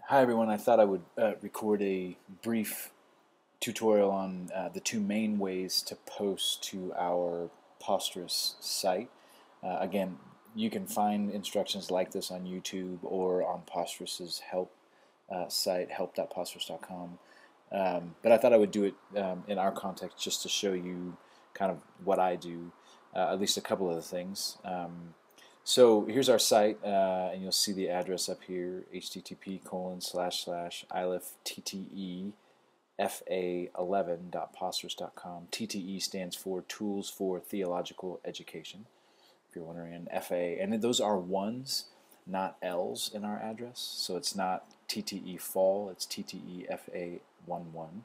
Hi everyone, I thought I would record a brief tutorial on the two main ways to post to our Posterous site. Again, you can find instructions like this on YouTube or on Posterous's help site, help.posterous.com. But I thought I would do it in our context just to show you kind of what I do, at least a couple of the things. So here's our site, and you'll see the address up here, http://iliftttefa11.posterous.com. TTE stands for Tools for Theological Education, if you're wondering, and FA. And those are ones, not L's in our address. So it's not TTE fall, it's TTE FA11.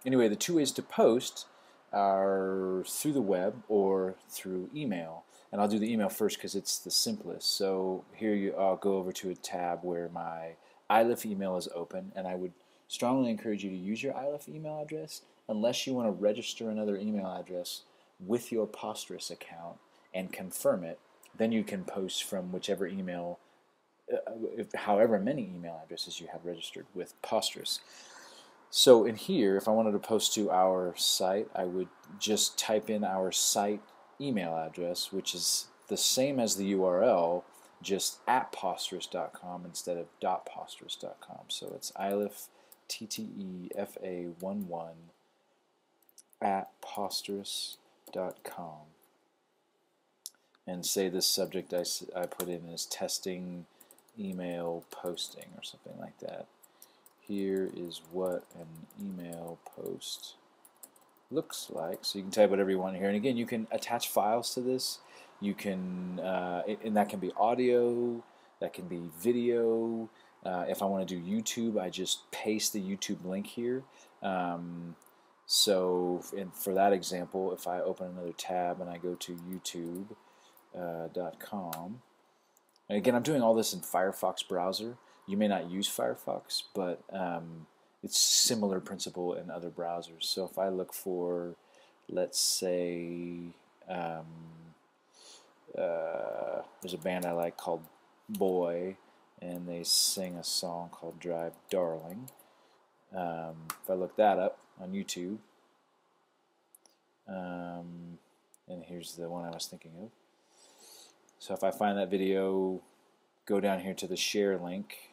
Anyway, the two ways to post are through the web or through email. And I'll do the email first because it's the simplest. So here I'll go over to a tab where my iLif email is open, and I would strongly encourage you to use your iLif email address unless you want to register another email address with your Posterous account and confirm it. Then you can post from whichever email, however many email addresses you have registered with Posterous. So in here, if I wanted to post to our site, I would just type in our site email address, which is the same as the URL, just at posterous.com instead of .posterous.com. So it's iliftttefa11 at posterous.com. And say the subject I put in is testing email posting or something like that. Here is what an email post looks like. So you can type whatever you want here. And again, you can attach files to this. You can, and that can be audio, that can be video. If I want to do YouTube, I just paste the YouTube link here. So for that example, if I open another tab and I go to youtube.com, and again, I'm doing all this in Firefox browser. You may not use Firefox, but it's similar principle in other browsers. So if I look for, let's say, there's a band I like called Boy, and they sing a song called Drive Darling. If I look that up on YouTube, and here's the one I was thinking of. So if I find that video, go down here to the share link,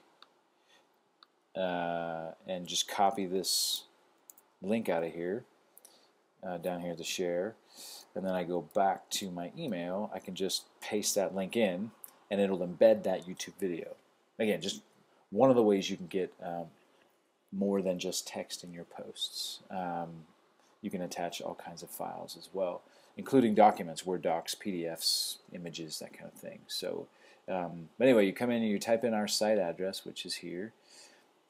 and just copy this link out of here, down here to share, and then I go back to my email, I can just paste that link in, and it'll embed that YouTube video. Again, just one of the ways you can get more than just text in your posts. You can attach all kinds of files as well, including documents, Word docs, PDFs, images, that kind of thing. So, but anyway, you come in and you type in our site address, which is here.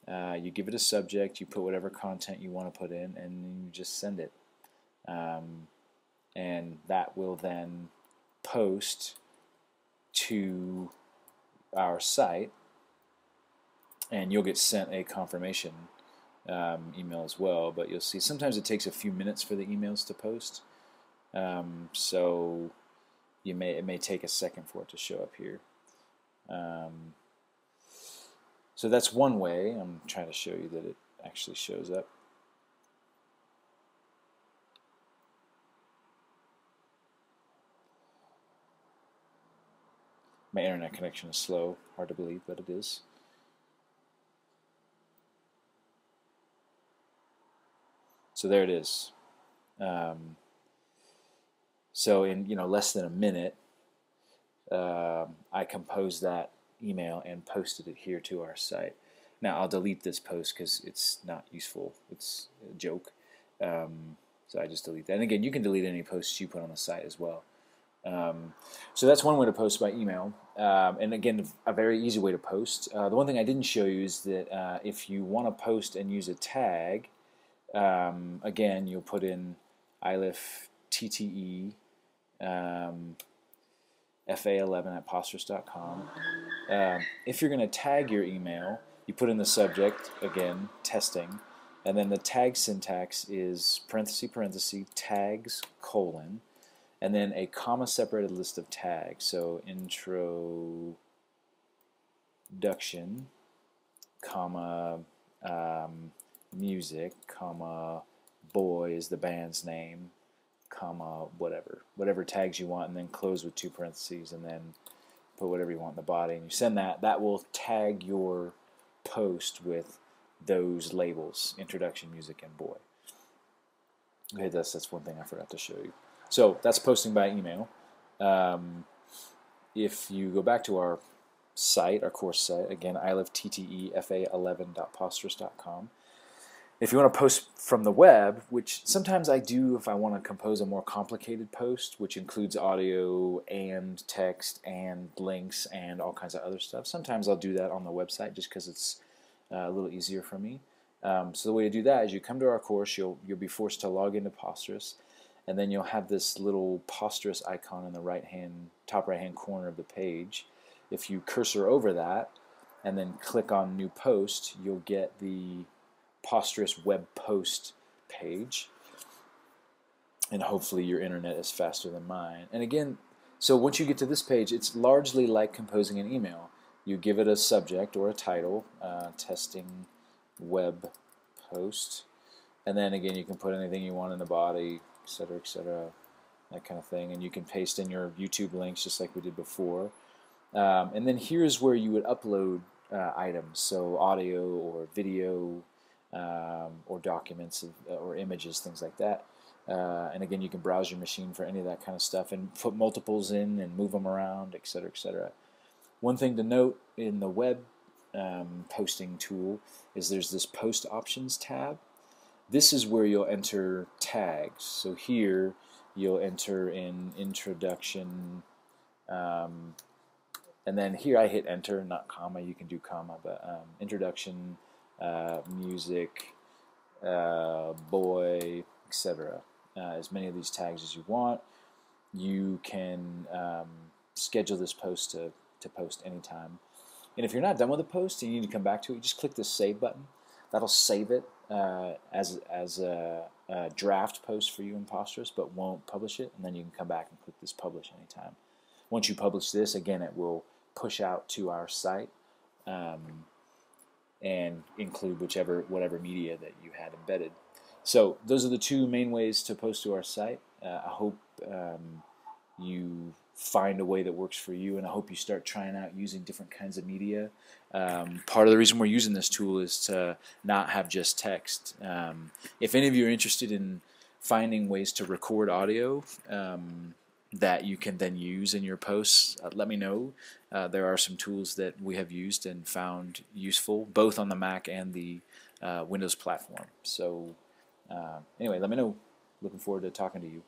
You give it a subject, you put whatever content you want to put in, and you just send it. And that will then post to our site, and you'll get sent a confirmation email as well. But you'll see sometimes it takes a few minutes for the emails to post, so it may take a second for it to show up here. So that's one way. I'm trying to show you that it actually shows up. My internet connection is slow, hard to believe, but it is. So there it is. So in less than a minute, I composed that email and posted it here to our site. Now I'll delete this post because it's not useful. It's a joke. So I just delete that. And again, you can delete any posts you put on the site as well. So that's one way to post by email. And again, a very easy way to post. The one thing I didn't show you is that if you want to post and use a tag, again, you'll put in iliftte fa11 at posterous.com. If you're going to tag your email, you put in the subject, again, testing, and then the tag syntax is parenthesis, parenthesis, tags, colon, and then a comma-separated list of tags. So introduction, comma, music, comma, boy is the band's name, comma, whatever tags you want, and then close with 2 parentheses, and then put whatever you want in the body, and you send that. That will tag your post with those labels: introduction, music, and boy. Okay, that's one thing I forgot to show you. So that's posting by email. If you go back to our site, our course site, again, ilivtettefa11.posterous.com. If you want to post from the web, which sometimes I do if I want to compose a more complicated post, which includes audio and text and links and all kinds of other stuff, sometimes I'll do that on the website just because it's a little easier for me. So the way to do that is you come to our course, you'll be forced to log into Posterous, and then you'll have this little Posterous icon in the top right hand corner of the page. If you cursor over that and then click on New Post, you'll get the Posterous web post page, and hopefully your internet is faster than mine. And again, so once you get to this page, it's largely like composing an email. You give it a subject or a title, testing web post, and then again you can put anything you want in the body, etc., that kind of thing, and you can paste in your YouTube links just like we did before. And then here's where you would upload items, so audio or video, or documents or images, things like that. And again, you can browse your machine for any of that kind of stuff and put multiples in and move them around, etc., etc. One thing to note in the web posting tool is there's this Post Options tab. This is where you'll enter tags. So here you'll enter in introduction, and then here I hit enter, not comma. You can do comma, but introduction, music, boy, etc. As many of these tags as you want. You can schedule this post to post anytime. And if you're not done with a post and you need to come back to it, just click this save button. That'll save it as a draft post for you in Posterous, but won't publish it. And then you can come back and click this publish anytime. Once you publish this, again, it will push out to our site and include whatever media that you had embedded. So those are the 2 main ways to post to our site. I hope you find a way that works for you, and I hope you start trying out using different kinds of media. Part of the reason we're using this tool is to not have just text. If any of you are interested in finding ways to record audio that you can then use in your posts, let me know. There are some tools that we have used and found useful, both on the Mac and the Windows platform. So anyway, let me know. Looking forward to talking to you.